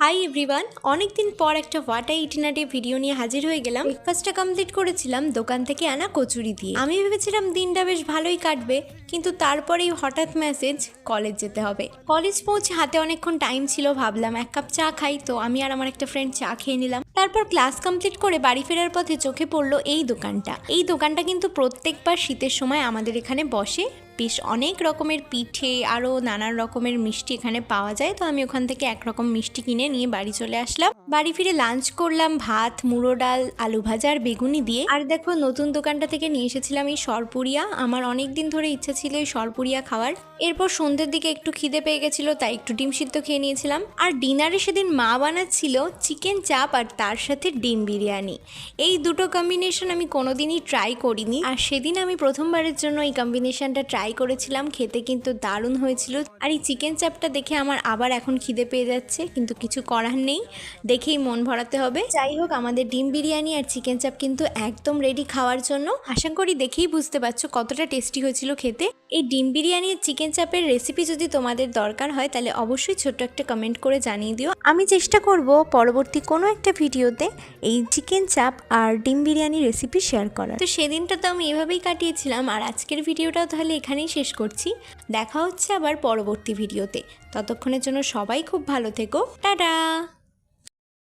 Hi everyone, অনেকদিন পর একটা what I it in a day video নিয়ে হাজির হয়ে গেলাম। ব্রেকফাস্টটা কমপ্লিট করেছিলাম দোকান থেকে আনা কচুরি দিয়ে। আমি ভেবেছিলাম দিনটা বেশ ভালোই কাটবে, কিন্তু তারপরেই হঠাৎ মেসেজ কলেজ যেতে হবে। কলেজ পৌঁছে হাতে অনেকক্ষণ টাইম ছিল, ভাবলাম এক কাপ চা খাই। তো আমি আর আমার একটা ফ্রেন্ড চা খেয়ে নিলাম। তারপর ক্লাস কমপ্লিট করে বাড়ি ফেরার পথে চোখে পড়লো এই দোকানটা কিন্তু প্রত্যেকবার শীতের সময় আমাদের এখানে বসে। বেশ অনেক রকমের পিঠে আরও নানান রকমের মিষ্টি এখানে পাওয়া যায়। তো আমি ওখান থেকে একরকম মিষ্টি কিনে নিয়ে বাড়ি চলে আসলাম। বাড়ি ফিরে লাঞ্চ করলাম ভাত, মুড়ো ডাল, আলু ভাজা আর বেগুনি দিয়ে। আর দেখো, নতুন দোকানটা থেকে নিয়ে এসেছিলাম এই সরপুরিয়া। আমার অনেক দিন ধরে ইচ্ছা ছিল এই সরপুরিয়া খাওয়ার। এরপর সন্ধ্যের দিকে একটু খিদে পেয়ে গেছিলো, তাই একটু ডিম সিদ্ধ খেয়ে নিয়েছিলাম। আর ডিনারে সেদিন মা বানাচ্ছিল চিকেন চাপ আর তার সাথে ডিম বিরিয়ানি। এই দুটো কম্বিনেশন আমি কোনোদিনই ট্রাই করিনি, আর সেদিন আমি প্রথমবারের জন্য এই কম্বিনেশনটা ট্রাই করেছিলাম। খেতে কিন্তু দারুণ হয়েছিল। আর এই চিকেন চাপটা দেখে আমার আবার এখন খিদে পেয়ে যাচ্ছে, কিন্তু কিছু করার নেই, দেখেই মন ভরাতে হবে। যাই হোক, আমাদের ডিম বিরিয়ানি আর চিকেন চাপ কিন্তু একদম রেডি খাওয়ার জন্য। আশা করি দেখেই বুঝতে পারছো কতটা টেস্টি হয়েছিল খেতে। এই ডিম বিরিয়ানি আর চিকেন চাপের রেসিপি যদি তোমাদের দরকার হয় তাহলে অবশ্যই ছোট্ট একটা কমেন্ট করে জানিয়ে দিও। আমি চেষ্টা করব পরবর্তী কোনো একটা ভিডিওতে এই চিকেন চাপ আর ডিম বিরিয়ানি রেসিপি শেয়ার করার। তো সেদিনটা তো আমি এভাবেই কাটিয়েছিলাম, আর আজকের ভিডিওটাও তাহলে এখানেই শেষ করছি। দেখা হচ্ছে আবার পরবর্তী ভিডিওতে। ততক্ষণের জন্য সবাই খুব ভালো থেকো। টাটা।